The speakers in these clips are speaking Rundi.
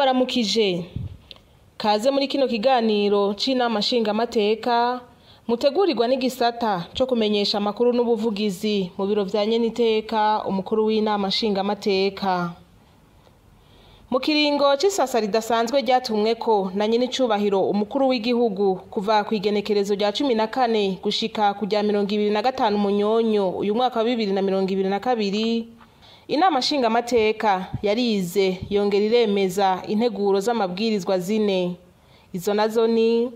Ndabaramukije kaze muri kino kiganiro c'inama nshingamateka mutegurirwa n'igisata co kumenyesha amakuru n'ubuvugizi mu biro vya nyeniteka umukuru w'inama nshingamateka. Mu kiringo c'isasa ridasanzwe ryatumweko na nyenicubahiro umukuru w'igihugu kuva kw'igenekerezo rya 14 gushika ku rya 25 Munyonyo uyu mwaka wa 2022, inama nshingamateka yarize yongera iremeza integuro z'amabwirizwa zine. Izo nazo ni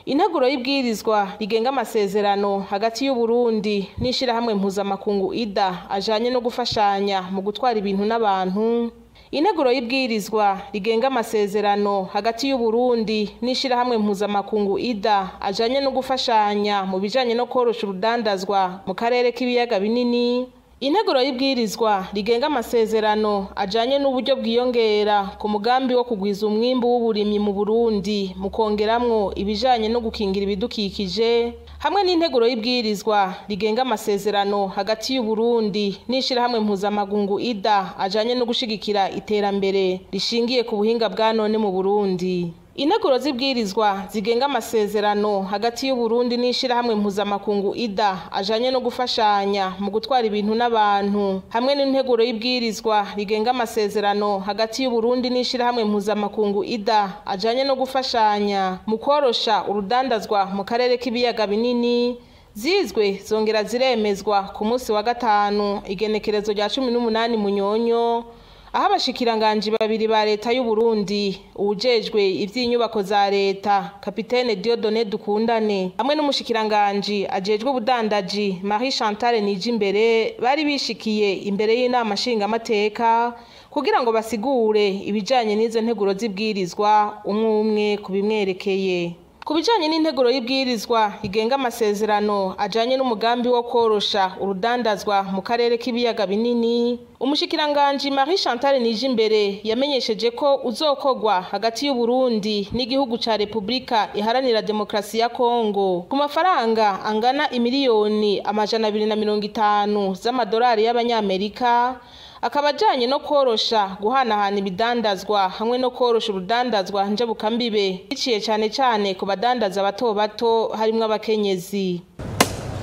integuro y'ibwirizwa rigenga amasezerano hagati y'u Burundi n'ishirahamwe mpuzamakungu IDA ajanye no gufashanya mu gutwara ibintu n'abantu, integuro y'ibwirizwa rigenga amasezerano hagati y'u Burundi n'ishirahamwe mpuzamakungu IDA ajanye no gufashanya mu bijanye no korosha urudandazwa mu karere k'ibiyaga binini, integuro y'ibwirizwa rigenga amasezerano ajanye n'uburyo bwiyongera ku mugambi wo kugwiza umwimbu w'uburimyi mu Burundi mu kongeramwo ibijanye no gukingira ibidukikije, hamwe n'integuro y'ibwirizwa rigenga amasezerano hagati y'u Burundi n'ishirahamwe mpuzamakungu IDA ajanye no gushigikira iterambere rishingiye ku buhinga bwa none mu Burundi. Integuro z'ibwirizwa zigenga amasezerano hagati y'u Burundi n'ishirahamwe mpuzamakungu IDA ajanye no gufashanya mu gutwara ibintu n'abantu, hamwe n'integuro y'ibwirizwa rigenga amasezerano hagati y'u Burundi n'ishirahamwe mpuzamakungu IDA ajanye no gufashanya mu korosha urudandazwa mu karere k'ibiyaga binini, zizwe zongera ziremezwa ku munsi wa gatanu igenekerezo rya 18 Munyonyo, aho abashikiranganji babiri ba leta y'u Burundi uwujejwe ivy'inyubako za leta Kapitene Dieudonné Dukundane hamwe n'umushikiranganji ajejwe ubudandaji Marie Chantal Nijimbere bari bishikiye imbere y'inama nshingamateka kugira ngo basigure ibijanye n'izo nteguro z'ibwirizwa umwe ku bimwerekeye. Ku bijanye n'integuro y'ibwirizwa rigenga amasezerano ajanye n'umugambi wo korosha urudandazwa mu karere k'ibiyaga binini, umushikiranganji Marie Chantal Nijimbere yamenyesheje ko uzokorwa hagati y'u Burundi n'igihugu ca Republika Iharanira Demokarasi ya Kongo ku mafaranga angana imiliyoni 250 z'amadolari y'abanyamerika, akaba ajanye no korosha guhanahana ibidandazwa hamwe no korosha urudandazwa njabukambibe biciye cane cane ku badandaza bato bato harimwo abakenyezi.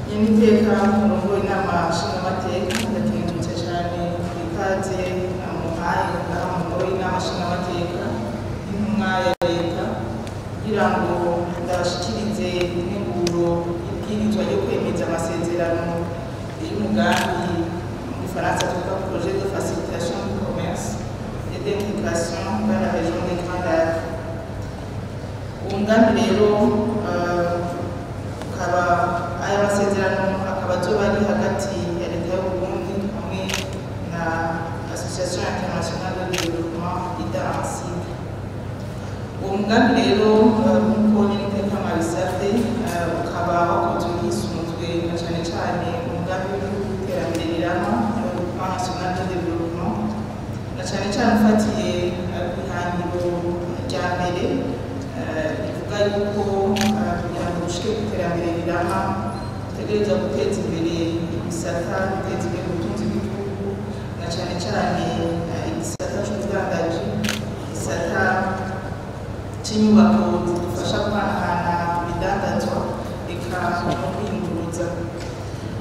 Nyeniteka murongo inama nshingamateka ndakengurutse cane ikaze amuhaye murongo inama nshingamateka intumwa ya leta kugira ngo ndabashikirize integuro y'ibwirizwa ryo kwemeza amasezerano y'umugambi mu Faransa twita projet de facilitation du commerce et d'intégration vers la région des Grands Lacs. Umugambi rero ukaba aya masezerano akaba azoba ari hagati ya leta y'u Burundi hamwe na Association Internationale de Développement IDA ANSID. Uwo mugambi rero nk'uko nyeniteka mwabisavye ukaba wakozwe hisunzwe na cane cane umugambi w'igihugu w'iterambere rirama national de développement, na cane cane ufatiye kw'ihangiro rya mbere rivuga yuko kugira ngo dushike ku iterambere rirama dutegerezwa guteza imbere ibisata biteza imbere ubutunzi bw'igihugu, na cane cane igisata c'ubudandaji, igisata c'inyubako zidufasha guhanahana ibidandazwa eka no kwiyunguruza.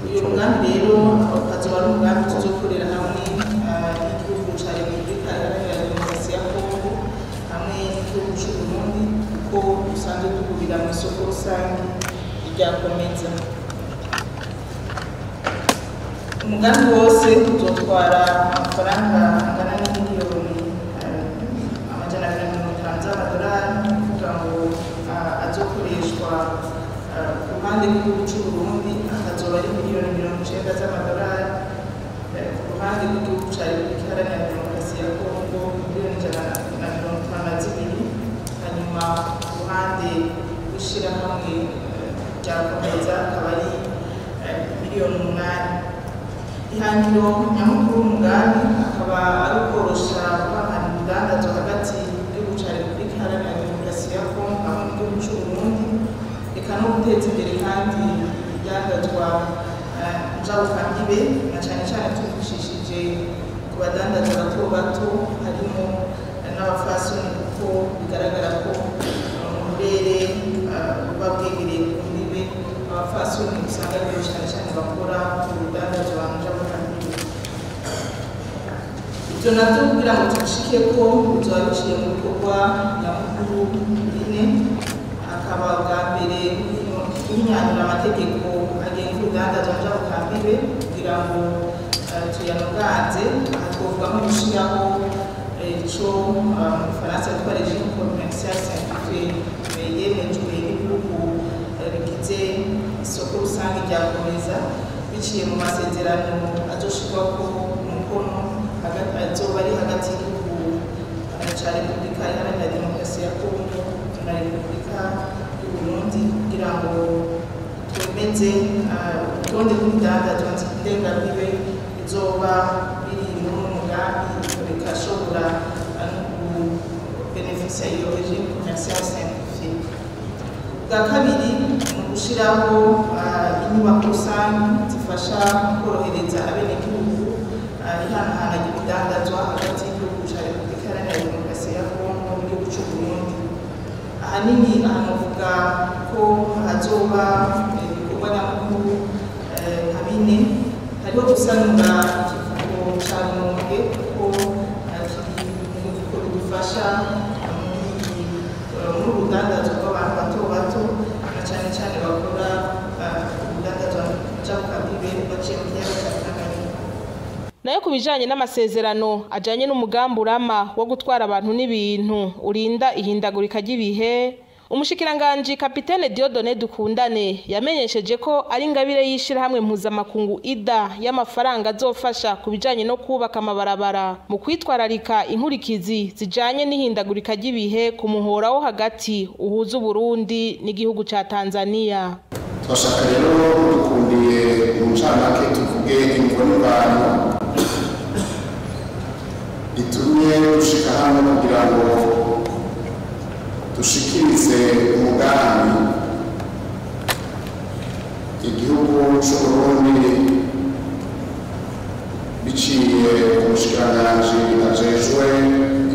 Uyu mugambi rero ukazoba ari umugambi tuzokorera hamwe n'igihugu ca Republika Iharanira Demokarasi ya Kongo hamwe n'igihugu c'u Burundi kuko dusanzwe duhurira mu isoko rusange rya Komeza. Umugambi wose uzotwara amafaranga angana n'imiliyoni 250 z'amadolari, kugira ngo azokoreshwa ku ruhande rw'igihugu c'u Burundi akazoba ari miliyoni 90 z'amadolari, ku ruhande rw'igihugu ca Republika Iharanira Demokarasi ya Kongo miliyoni 152, hanyuma ku ruhande rw'ishirahamwe rya Komeza akaba ari miliyoni 8. Ihangiro nyamukuru w'umugambi akaba ari ukorosha guhanahana ibidandazwa hagati y'igihugu ca Republika Iharanira Demokarasi ya Kongo hamwe n'igihugu c'u Burundi, eka no guteza imbere kandi ibidandazwa njabukambibe na cane cane tubishishije ku badandaza bato bato harimo n'abafasoni kuko bigaragara ko mu burere buba bwegereye ku mbibe abafasoni usanga aribo cyane cyane bakora urudandazwa njabukambere. Ibyo nabyo kugira ngo tubishike ko bizoba biciye mu bikorwa nyamukuru bine, akaba bwa mbere guhinyanyura amategeko agenga urudandazwa njabukambere kugira ngo tuyanoganze. Aha twovuga nko gushyiraho ico mu Faransa yitwa régime commercial simplifié yemejwe n'ibihugu bigize isoko rusange rya Komeza biciye mu masezerano azoshirwako umukono azoba ari hagati y'igihugu ca Repubulika Iharanira Demokarasi ya Kongo na Repubulika y'u Burundi kugira ngo twemeze urutonde rw'ibidandazwa ndengambibe bizoba biri muri uwo mugambi bigashobora no kubenefisia iyo régime commercial simplifié. Bwa kabiri ni ugushyiraho inyubako rusange zifasha korohereza abenegihugu ihanahana ry'ibidandazwa hagati y'igihugu cya Repubulika Iharanira Demokarasi ya Kongo n'igihugu cy'u Burundi. Ahanini hanavuga ko hazoba ibikorwa nyamukuru nka bine. Hariho gusanura ikivugo cya Rumonge kuko bidufasha muri urudandazwa rw'abantu bato bato na cyane cyane bakora urudandazwa njabukambere baciye mu kiyaga cya Tanganyika. Nayo ku bijanye n'amasezerano ajanye n'umugambi urama wo gutwara abantu n'ibintu urinda ihindagurika ry'ibihe, Umushikiranganji Kapitene Dieudonné Dukundane yamenyesheje ko ari ingabire y'ishirahamwe mpuzamakungu IDA y'amafaranga azofasha ku bijanye no kubaka amabarabara mu kwitwararika inkurikizi zijanye n'ihindagurika ry'ibihe ku muhora wo hagati uhuza Burundi n'igihugu ca Tanzania. Twashaka rero dukundiye umucanake tuvuge imvunibano itumye dushika hano kugira ngo dushikirize umugambi igihugu c'Uburundi biciye ku mushikiranganji ajejwe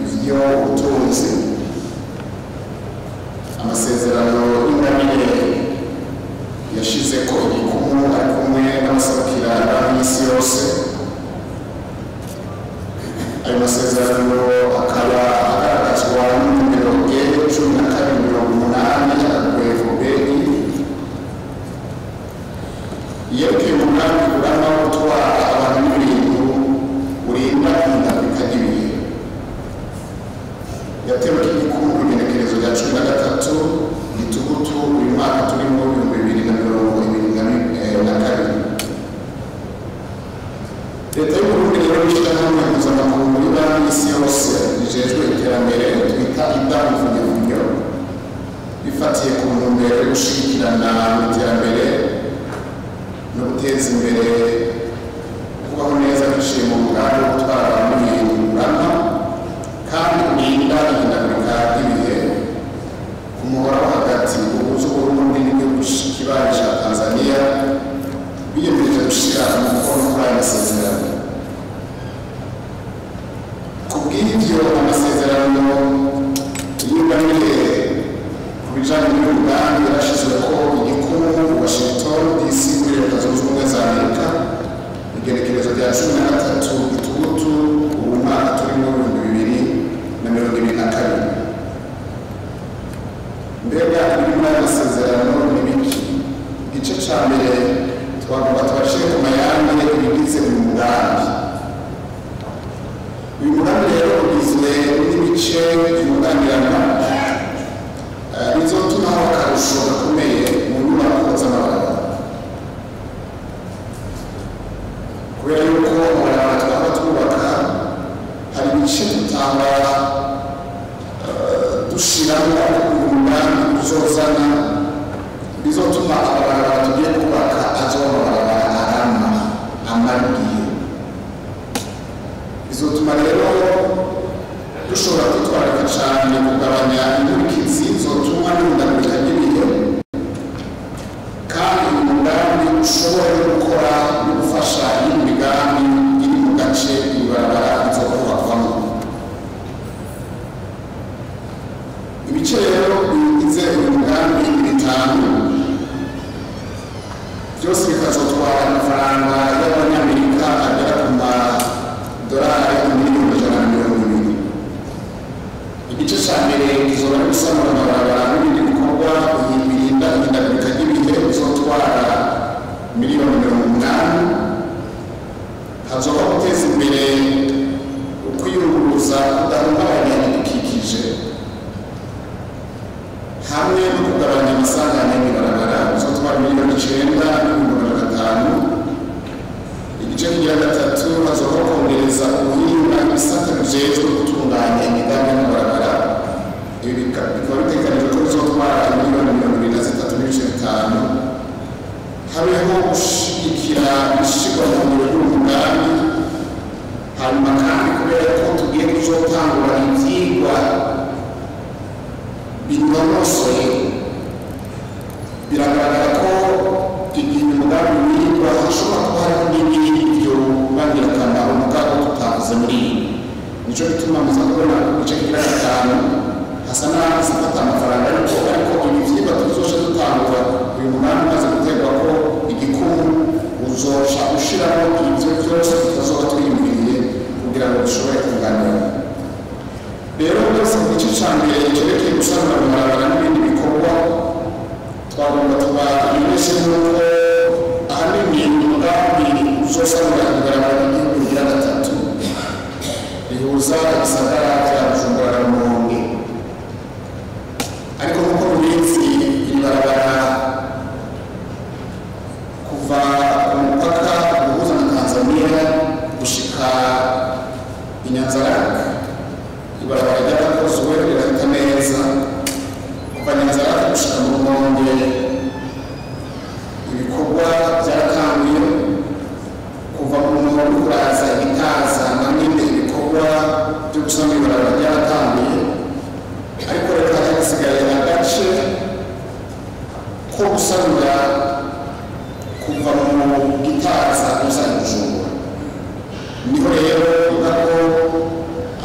ivyo ubutunzi amasezerano y'ingabire yashizeko igikumu ari kumwe n'abaserukira b'isi yose. Ayo masezerano akaba agaragazwa n'umumero G1280 agwevuberi yerekeye umugambi urama wo gutwara abantu n'ibintu urinda ihindagurika ry'ibihe. Yatewe igikumu ku igenekerezo rya 13 Gitugutu uyu mwaka turimo 2022. Leta y'Uburundi rero n'ishirahamwe mpuzamakungu y'isi yose rijejwe iterambere twita IDA muvunyo bifatiye ku ntumbero yo gushigikirana mu iterambere no guteza imbere kubaho neza biciye mu mugambi wo gutwara abantu n'ibintu urama kandi urinda ihindagurika ry'ibihe ku muhora wo hagati uhuza Uburundi n'igihugu kibanyi ca Tanzania biyemeje gushira umukono kuri aya masezerano. Kubw'ivyo amasezerano y'ingabire ku bijanye n'umugambi yarashizweko igikumu mu Washington DC muri Leta Zunze Ubumwe za Amerika igenekerezo rya 13 Gitugutu ubu mwaka turimo 2022. Mbega ibiri muri aya masezerano ni biki? Igice ca mbere twagomba tubashire ku mayange ibigize uyu mugambi. Uyu mugambi rero ugizwe n'ibice byunganirana bizotumaho akarusho gakomeye mu nyubako z'amabarabara. Kubera yuko amabarabara twaba twubaka hari ibice tutaba dushiramo uyu mugambi uzozana bizotuma amabarabara tugiye kubaka azoba amabarabara arama amariye. Bizotuma rero dushobora kwitwararika cyane kugabanya inkurikizi zotuma n'ihindagurika ry'ibihe kandi uyu mugambi ushobora gukora no gufasha iyindi migambi iri mu gace ibarabara izokubakwamo. no kugabanya amasanganya y'ibarabara bizotwara miliyoni 9,500,000. Igice kigira gatatu hazoba kongereza ubuhinga ibisata bijejwe gutunganya imigambi y'amabarabara. Ibi bikaba bitegekanijwe ko bizotwara miliyoni 23,500,000. Habeho gushigikira ishigwa mu ngiro y'umugambi. Hanyuma kandi kubera ko tugiye kuzotangura ivyigwa binonosoye, biragaragara ko igihe umugambi wigwa hashobora kuba hariho n'ibindi byo bangira akamaro mugabo tutavuze muri iyi. Nico gituma muza kubona igice kigira gatanu hasa n'aho zifata amafaranga ariko ibi vyigwa tuzoca dutangura uyu mugambi umaze gutegwa ko igikumu uzoca ushiramo ivyo vyose tutazoba twiyumviriye kugira ngo bishobore kunganira. Rero byose mu gice ca mbere cerekeye gusanura amabarabara n'ibindi bikorwa twagomba tubabimenyeshe n'uko ahanini umugambi uzosanura ibarabara ry'igihugu rigira gatatu rihuza ibisagara vya Bujumbura na Rumonge. Ariko nk'uko mubizi iri barabara kuva ku mupaka guhuza na Tanzania gushika i Nyanzarake, ibarabara ryarakozwe rirahita neza. Kuva Nyanzarake gushika mu Rumonge ibikorwa byaratanguye. Kuva mu Rumonge kuraza Gitaza n'ibindi ibikorwa byo gusanura ibarabara byaratanguye. Ariko reka hasigaye agace ko gusanura kuva mu Gitaza gusa Bujumbura. Niho rero ubwo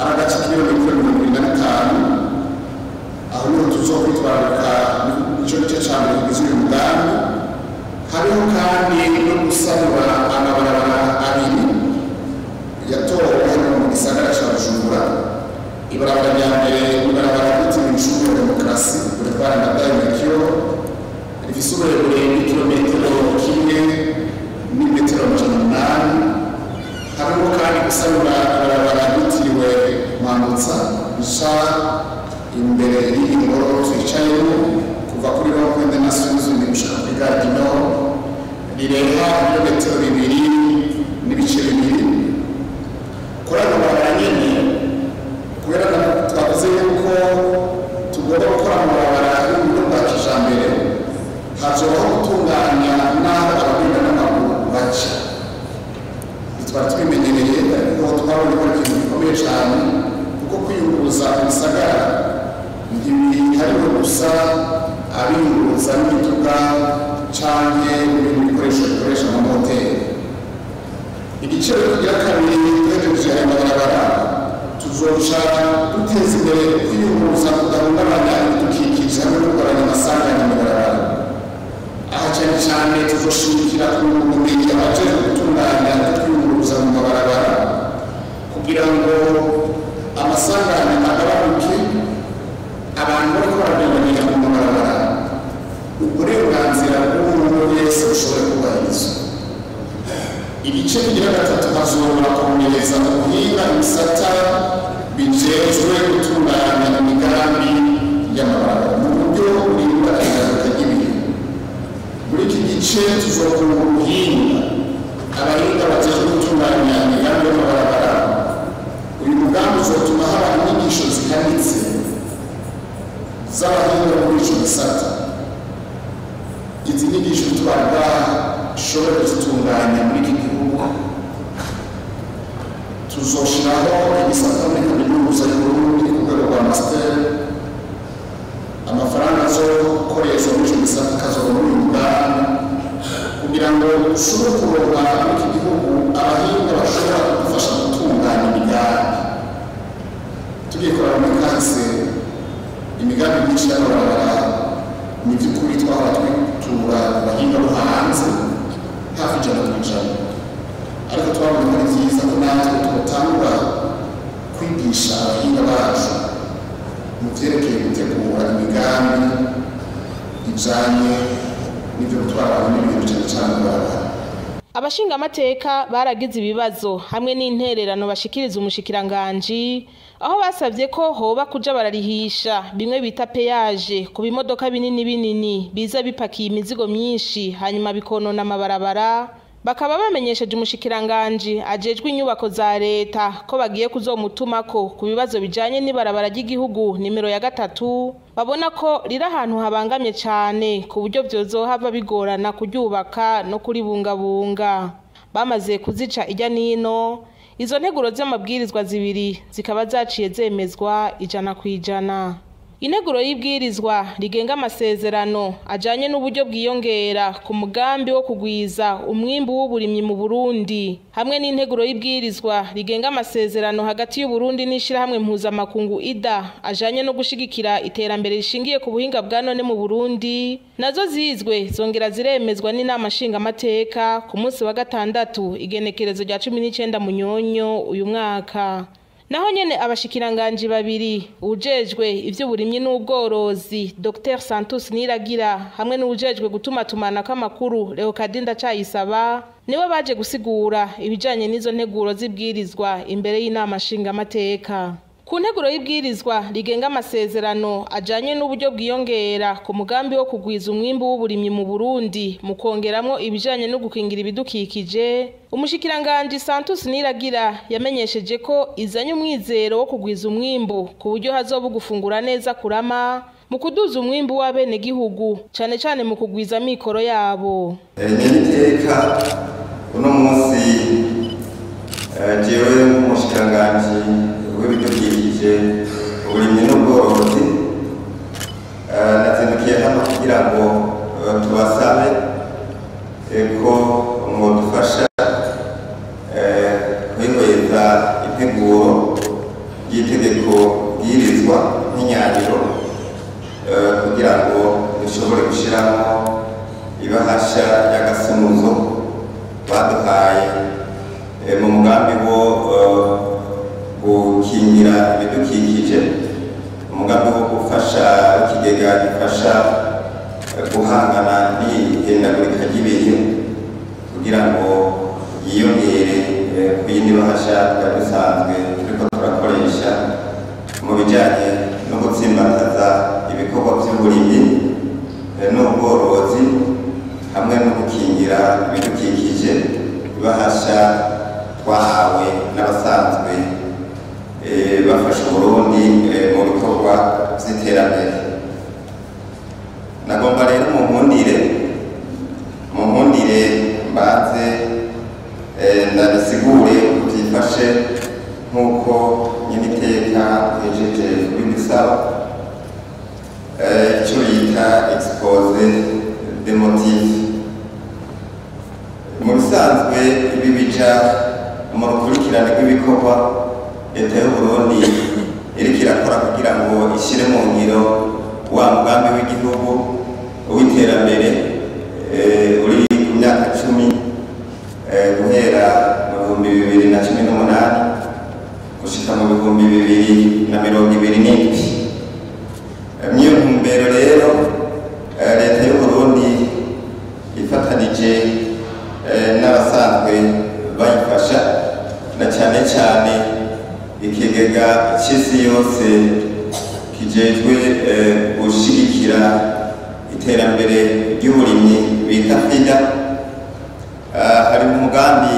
ari agace k'ibirometero 25. Aho niho tuzokwitwararika ico gice ca mbere kigize uyu mugambi. Hariho kandi no gusanura amabarabara abiri yatowe hano mu gisagara ca Bujumbura. Ibarabara rya mbere ibarabara ryitiriwe Incungu ya Demokarasi Boulevard Ndadaye Melchior rifise uburebure bw'ikilometero 1.8 m. Harimo kandi gusanura ibarabara ryitiriwe Mwambutsa rica imbere y'ingoro twicayemo kuva kuri Rond-Point des Nations Unies gushika kuri Gare du Nord, rirenga ibirometero 2.2. Kuri ayo mabarabara nyene, kubera twavuze yuko tugomba gukora amabarabara y'uburyo bwa kijambere, hazobaho gutunganya n'aho abagenda n'amaguru baca. Twari twimenyereye ariko twabonye ko ikintu gikomeye cyane kuko kwiyunguruza ibisagara ntibihariwe gusa abiyunguruza n'imiduga canke n'ibindi bikoresho bikoresha amamoteri. Igiciro kigira kabiri twegereje aya mabarabara tuzoca duteza imbere kwiyunguruza kudahungabanya ibidukikije hamwe no kugabanya amasanganya mu mabarabara. Aha cyane cyane tuzoshimikira ku bumenyi abajejwe gutunganya no kwiyunguruza mu mabarabara kugira ngo amasanganya agabanuke, abantu bariko baragendera mu mabarabara uburenganzira bw'umuntu wese bushobore kubahirizwa. Igice kigira gatatu hazoba kongereza ubuhinga ibisata bijejwe gutunganya imigambi y'amabarabara mu buryo burinda igaruka ry'ibintu. Muri iki gice tuzokunga ubuhinga abahinga bajejwe gutunganya imigambi y'amabarabara. Uyu mugambi uzotuma haba inyigisho zihanitse z'abahinga muri ico gisata. Izi nyigisho twashobora kuzitunganya muri iki gihugu. Tuzoshiraho igisata muri kaminuza y'Uburundi ku rwego rwa master. Amafaranga azokoreshwa muri ico gisata akazoba muri uyu mugambi kugira ngo ushobore kuronka muri iki gihugu abahinga bashobora kudufasha gutunganya imigambi. Tugiye kuraba muri kahise imigambi myinshi y'amabarabara ni by'ukuri twahora twitura abahinga bo hanze hafi 100%. Ariko twabonye ko ari byiza ko natwe twotangura kwigisha abahinga bacu mu vyerekeye gutegura imigambi ijanye n'ibyo gutwara abantu n'ibintu cyane cyane barabara. Abashinga amateka baragize ibibazo hamwe n'intererano bashikiriza umushikiranganji aho basavye ko hoba kuja bararihisha bimwe bita peyaje ku bimodoka binini binini biza bipakiye imizigo myinshi hanyuma bikonona amabarabara, bakaba bamenyesheje umushikiranganji ajejwe inyubako za leta ko bagiye kuzomutumako ku bibazo bijanye n'ibarabara ry'igihugu nimero ya 3 babona ko riri ahantu habangamye cyane ku buryo vyozohava bigorana kuryubaka no kuribungabunga. Bamaze kuzica ijya nino, izo nteguro z'amabwirizwa zibiri zikaba zaciye zemezwa 100%. Integuro y'ibwirizwa rigenga amasezerano ajanye n'uburyo bwiyongera ku mugambi wo kugwiza umwimbu w'uburimyi mu Burundi hamwe n'integuro y'ibwirizwa rigenga amasezerano hagati y'u Burundi n'ishirahamwe mpuzamakungu IDA ajanye no gushigikira iterambere rishingiye ku buhinga bwa none mu Burundi nazo zizwe zongera ziremezwa n'inama nshinga amateka ku munsi wa 6 igenekerezo rya 19 Munyonyo uyu mwaka. Naho nyene abashikiranganji babiri ujejwe ivy'uburimyi n'ubworozi Dr Santos Niragira hamwe n'ujejwe gutumatumana k'amakuru Leokadinda Cayisaba nibo baje gusigura ibijanye n'izo nteguro z'ibwirizwa imbere y'inama nshinga amateka. Ku nteguro y'ibwirizwa rigenga amasezerano ajanye n'uburyo bwiyongera ku mugambi wo kugwiza umwimbu w'uburimyi mu Burundi mu kongeramwo ibijanye no gukingira ibidukikije, umushikiranganji Santos Niragira yamenyesheje ko izanye umwizero wo kugwiza umwimbu ku buryo hazoba gufungura neza kurama mu kuduza umwimbu w'abene gihugu cane cane mu kugwiza mikoro yabo. N'iteka uno munsi jewe umushikiranganji w'ibidukikije uburimyi n'ubworozi nazindukiye hano kugira ngo tubasabe ko mwodufasha kwihweza integuro y'itegeko bwirizwa nk'inyandiko kugira ngo dushobore gushiramo ibahasha y'agasunuzo baduhaye mu mugambi wo gukingira ibidukikije, umugambi wo gufasha ikigega gifasha guhangana n'ihindagurika ry'ibihe kugira ngo yiyongere ku yindi bahasha twari dusanzwe turiko turakoresha mu bijanye no gutsimbataza ibikorwa vy'uburimyi n'ubworozi hamwe no gukingira ibidukikije, ibahasha twahawe n'abasanzwe bafasha Burundi mu bikorwa vy'iterambere. Nagomba rero mu nkundire mbanze ndabisigure kuvyifashe nk'uko nyir'iteka yejeje kubidusaba, ico yita expose des motifs. Mu bisanzwe ibi bija mu rukurikirane rw'ibikorwa leta y'u Burundi iriko irakora kugira ngo ishire mu ngiro wa mugambi w'igihugu w'iterambere uri ku myaka 10 guhera mu 2018 gushika mu 2027. Niyo ntumbero rero leta y'u Burundi ifatanije n'abasanzwe bayifasha na cyane cyane ikigega cy'isi yose kijejwe gushigikira iterambere ry'uburimyi bita FIDA. Hari umugambi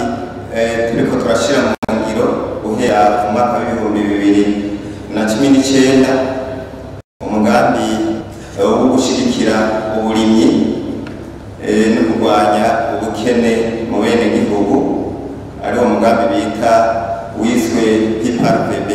turiko turashira mu ngiro guhera mu mwaka w'2019, umugambi wo gushigikira uburimyi no kurwanya ubukene mu bene gihugu, ari umugambi bita wiswe PPRPB.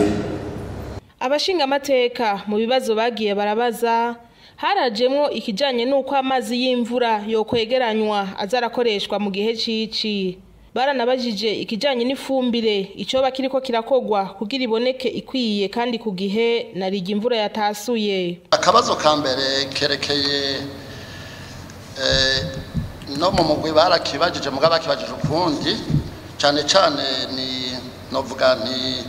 Abashinga amateka mu bibazo bagiye barabaza harajemwo ikijanye nuko amazi y'imvura yo kwegeranywa azarakoreshwa mu gihe cici. Baranabajije ikijanye n'ifumbire ico bakiriko kirakogwa kugira iboneke ikwiye kandi ku gihe narije imvura yatasuye. Akabazo ka mbere kerekeye no mu mugwi barakibajije mugaba bakibajije ukundi cyane cyane ni novuga nti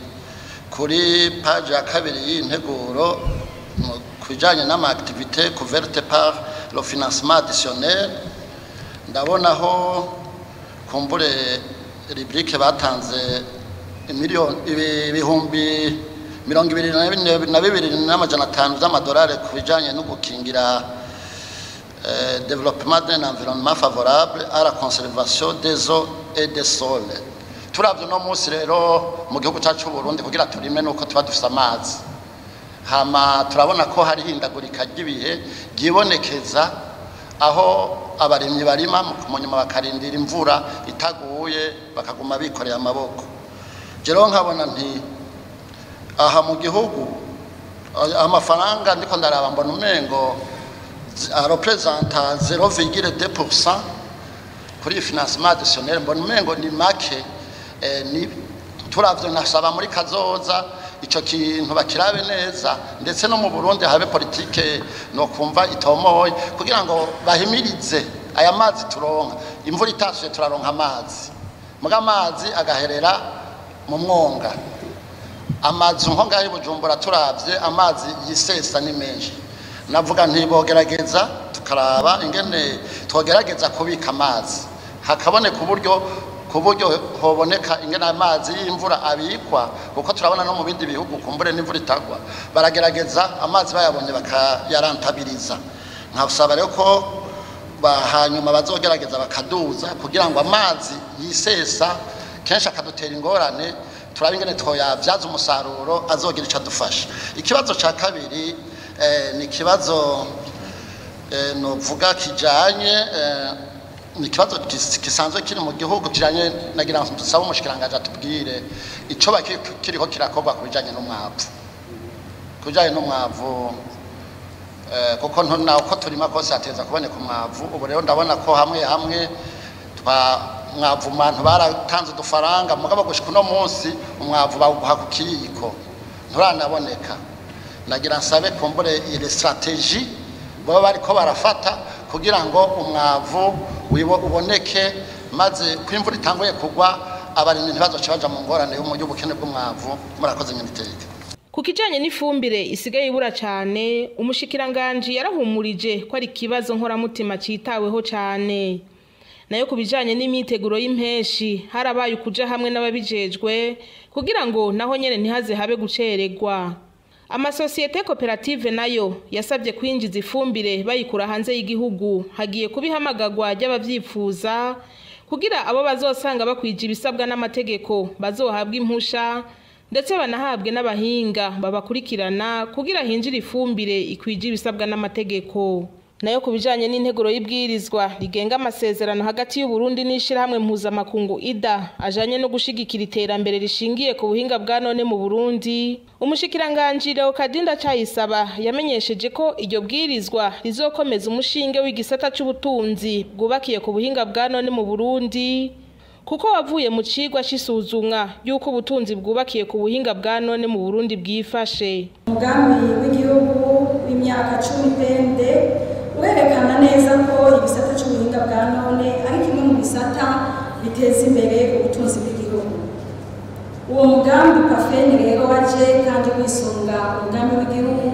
kuri page ya kabiri y'integuro kujanye n'ama activité couverte par le financement additionnel, ndabonaho kumbure rubrique batanze ibihumbi 22,500 z'amadolari ku bijanye no gukingira développement d'un environnement favorable à la conservation des eaux et des sols. Turavye no munsi rero mu gihugu cyacu cy'u Burundi kugira turime nuko tuba dufite amazi. Hama turabona ko hari hindagurika ry'ibihe ryibonekeza aho abarimyi barima mu nyuma bakarindira imvura itaguye bakaguma bikoreye amaboko. Jero nkabona nti aha mu gihugu amafaranga ndiko ndaraba mbona umengo représenta 0,2% kuri financement additionnel, mbona umengo ni make. Ni turavyo nasaba muri kazoza ico kintu bakirabe neza, ndetse no mu Burundi habe politike no kumva itomoye kugira ngo bahimirize aya mazi turonka. Imvura itashe turaronka amazi, muga amazi agaherera mu mwonga. Amazi nko ngaho Bujumbura turavye amazi yisesa ni menshi. Navuga ntibogerageza tukaraba ingene twogerageza kubika amazi hakabone ku buryo hoboneka ingene amazi y'imvura abikwa, kuko turabona no mu bindi bihugu kumbure n'imvura itagwa baragerageza amazi bayabonye bakayarantabiliza. Nkasaba rero ko hanyuma bazogerageza bakaduza kugira ngo amazi yisesa kenshi akadutera ingorane, turabe ingene twoyavyaza umusaruro azogira ico adufasha. Ikibazo ca kabiri ni kibazo novuga kijanye ni kibazo kisanzwe kiri mu gihugu kijanye nagira nsaba umushikiranganje atubwire ico bakiriko kirakorwa kubijanye n'umwavu. Kujanye n'umwavu kuko naho ko turima kose ateza kuboneka umwavu. Ubu rero ndabona ko hamwe umwavu abantu baratanze udufaranga mugabo gushika uno munsi umwavu bawuha ku kiyiko nturanaboneka. Nagira nsabe kumbure ile strategie baba bariko barafata kugira ngo umwavu uboneke, maze kwimvura itanguye kugwa abarimyi ntibazoce baja mu ngorane y'ubukene bw'umwavu. Murakoze Miniteke. Ku kijanye n'ifumbire isigaye ibura cyane, umushikiranganje yarahumurije ko ari kibazo nkoramutima citaweho cyane. Nayo kubijanye n'imiteguro y'impeshi harabaye kuja hamwe n'ababijejwe kugira ngo naho nyene ntihaze habe guceregwa. Amasosiyete koperative nayo yasabye kwinjiza ifumbire bayikura hanze y'igihugu. Hagiye kubihamagagwa ry'abavyifuza kugira abo bazosanga bakwije ibisabwa n'amategeko bazohabwa impusha, ndetse banahabwe n'abahinga babakurikirana kugira hinjira ifumbire ikwije ibisabwa n'amategeko. Nayo kubijanye n'integuro y'ibwirizwa rigenga amasezerano hagati y'u Burundi n'ishirahamwe mpuzamakungu IDA ajanye no gushigikira iterambere rishingiye ku buhinga bwa none mu Burundi, umushikiranganje Leokadinda Cayisaba yamenyesheje ko iryo bwirizwa rizokomeza umushinge w'igisata c'ubutunzi bwubakiye ku buhinga bwa none mu Burundi, kuko wavuye mu cigwa c'isuzumwa y'uko ubutunzi bwubakiye ku buhinga bwa none mu Burundi bwifashe. Umugambi w'igihugu w'imyaka 10 werekana neza ko igisata cy'ubuhinga bwa none ari kimwe mu bisata biteza imbere ubutunzi bw'igihugu. Uwo mugambi PAFEN rero waje kandi wisunga umugambi w'igihugu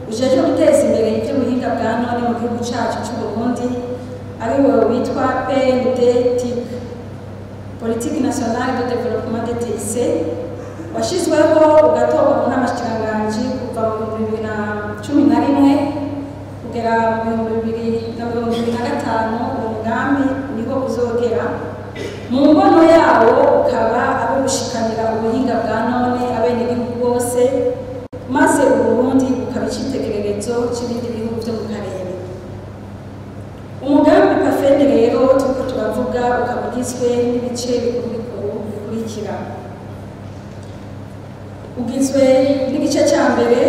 ujeje guteza imbere iby'ubuhinga bwa none mu gihugu cyacu cy'u Burundi, ari wo witwa PNDTIC, Politique Nationale de Développement de TIC, washizweho ugatorwa mu n'amashikiranganje kuva mu 2011 kugera mu 2025. Umugambi niho uzogera mu mbono yawo ukaba ari gushikanira ubuhinga bwa none abenegihugu bose, maze Burundi ukaba icitegererezo cy'ibindi bihugu byo mu karere. Umugambi PAFEN rero turiko turavuga ukaba ugizwe n'ibice bikurikira. Ugizwe n'igice cya mbere,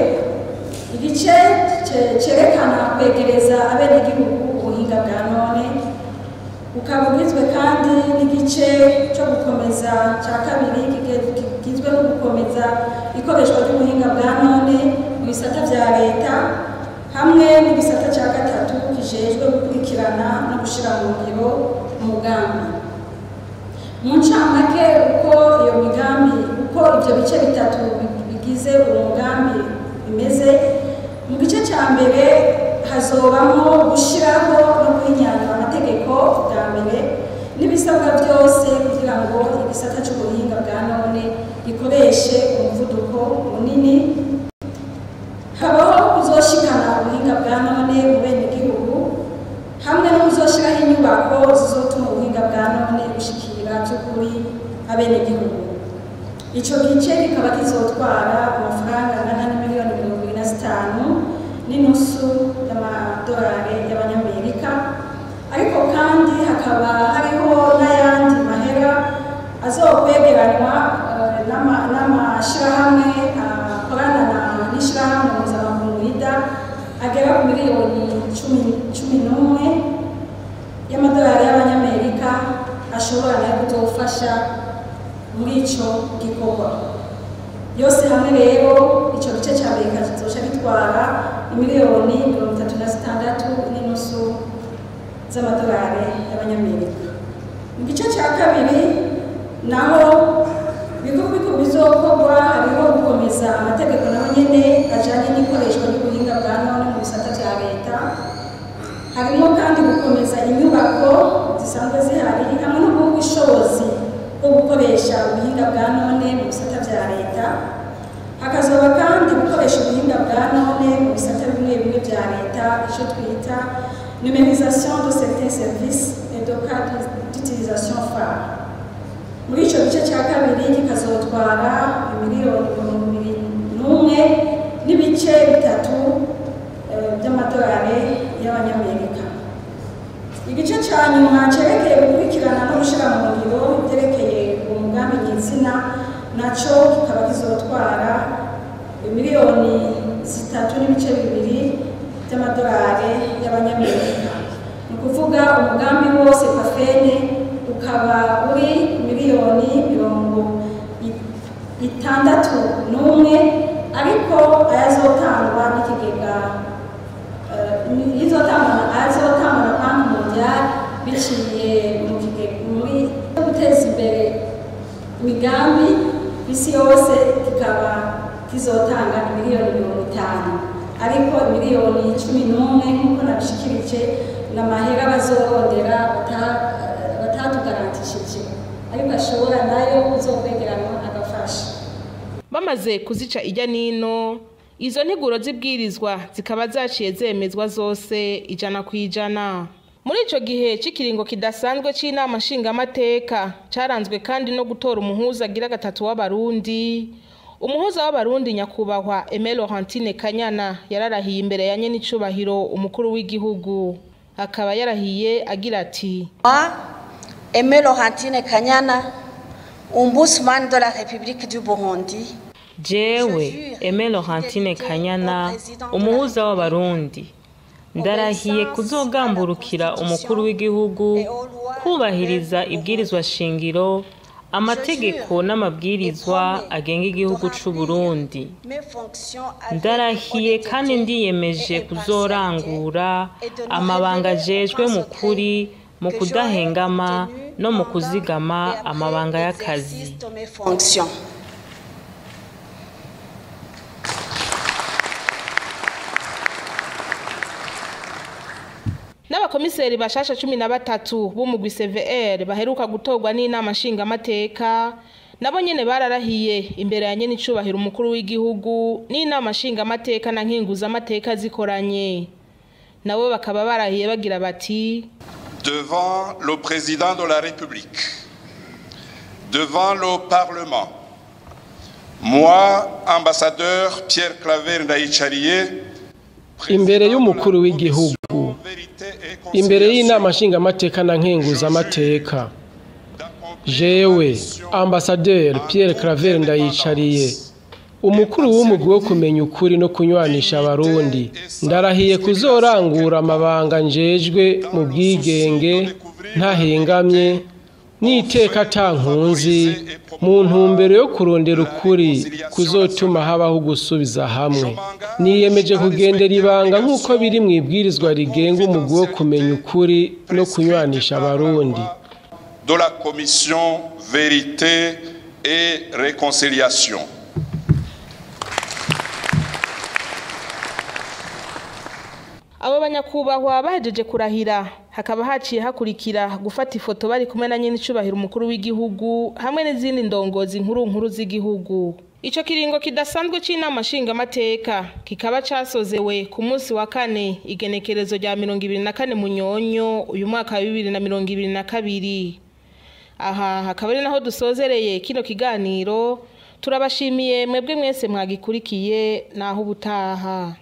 igice cerekana kwegereza abenegihugu ubuhinga bwa none, ukaba ugizwe kandi n'igice cyo gukomeza cya kabiri kigizwe no gukomeza ikoreshwa ry'ubuhinga bwa none mu bisata vya leta, hamwe n'igisata cya gatatu kijejwe gukurikirana no gushira mu ngiro umugambi. Mu ncamake uko iyo migambi, uko ibyo bice bitatu bigize uwo mugambi bimeze, mu gice cya mbere hazobamo gushiraho no kwinyanyura amategeko bwa mbere n'ibisabwa byose kugira ngo igisata cy'ubuhinga bwa none gikoreshe umuvuduko munini. Habaho kuzoshikana ubuhinga bwa none mu benegihugu hamwe no kuzoshiraho inyubako zizotuma ubuhinga bwa none bushikira by'ukuri abenegihugu. Ico gice kikaba kizotwara amafaranga angana n'imiliyoni 25 n'inusu y'amadolari y'abanyamerika, ariko kandi hakaba hariho n'ayandi mahera azokwegeranwa n'amashirahamwe akorana n'ishirahamwe mpuzamakungu RIDA agera ku miliyoni 11 y'amadolari y'abanyamerika ashobora nayo kuzofasha muri ico gikorwa. Yose hamwe rero ico gice ca mbere kizoca gitwara imiliyoni 36 n'inusu z'amadolari y'abanyamerika. Mu gice ca kabiri naho ibikorwa bizokorwa hariho gukomeza amategeko naho nyene ajanye n'ikoreshwa ry'ubuhinga bwa none mu bisata vya leta. Harimo kandi gukomeza inyubako zisanzwe zihari hamwe no guha ubushobozi bwo gukoresha ubuhinga bwa none mu bisata vya leta. Hakazoba kandi gukoresha ubuhinga bwa none mu bisata bimwe bimwe vya leta, ico twita numérisation de certains services et de cas d'utilisation phare. Muri ico gice ca kabiri kikazotwara imiliyoni 21 n'ibice bitatu by'amadolari y'abanyamerika. Igice ca nyuma cerekeye gukurikirana no gushira mu ngiro iterekeye umugambi nyitsina naco kikaba kizotwara imiliyoni 3.2 by'amadolari y'abanyamerika. Ni ukuvuga umugambi wose pafene ukaba uri miliyoni 61, ariko ayazotangwa n'ikigega ayazotangwa na Banki Mondiale biciye mu kigega muri guteza imbere imigambi isi yose, kikaba kizotanga miliyoni 50, ariko miliyoni 11 nk'uko nabishikirije n'amahera bazorondera batatugarantishije, ariko ashobora nayo kuzokwegeranwa agafasha. Bamaze kuzica ijya nino, izo nteguro zibwirizwa zikaba zaciye zemezwa zose 100%. Muri ico gihe c'ikiringo kidasanzwe c'inama nshingamateka caranzwe kandi no gutora umuhuza agira gatatu w'abarundi. Umuhuza w'abarundi nyakubahwa Aimé Laurentine Kanyana yararahiye imbere ya nyenicubahiro umukuru w'igihugu. Akaba yarahiye agira ati: Aimé Laurentine Kanyana, ombudsman de la République du Burundi. Jewe Aimé Laurentine Kanyana, umuhuza w'abarundi, ndarahiye kuzogamburukira umukuru w'igihugu kubahiriza ibwirizwa shingiro, amategeko n'amabwirizwa agenga igihugu c'u Burundi. Ndarahiye kandi ndiyemeje kuzorangura amabanga ajejwe mu kuri, mu kudahengama no mu kuzigama amabanga y'akazi. N'abakomiseri bashasha 13 b'umugwi CVR baheruka gutorwa n'inama nshingamateka nabo nyene bararahiye imbere ya nyenicubahiro umukuru w'igihugu n'inama nshingamateka na nkinguzamateka zikoranye. Nabo bakaba barahiye bagira bati: devant le président de la République, devant le Parlement, moi, ambassadeur Pierre Claver Ndayicariye, imbere y'umukuru w'igihugu, imbere y'inama nshingamateka na nkenguzamateka, jewe ambassadeur Pierre Claver Ndayicariye, umukuru w'umugwi wo kumenya ukuri no kunywanisha abarundi, ndarahiye kuzorangura amabanga njejwe mu bwigenge ntahengamye n'iteka tankunzi mu ntumbero yo kurondera ukuri kuzotuma habaho gusubiza hamwe. Niyemeje kugendera ibanga nk'uko biri mu ibwirizwa rigenga umugwi wo kumenya ukuri no kunywanisha abarundi. De la commission vérité et réconciliation. abo banyakubahwa bahejeje kurahira hakaba haciye hakurikira gufata ifoto bari kumwe na nyine icubahiro umukuru w'igihugu hamwe n'izindi ndongozi nkuru z'igihugu. Ico kiringo kidasanzwe c'inama nshingamateka kikaba casozewe ku munsi wa kane igenekerezo rya 24 Munyonyo uyu mwaka wa 2022. Aha hakaba ari naho dusozereye kino kiganiro. Turabashimiye mwebwe mwese mwagikurikiye naho ubutaha.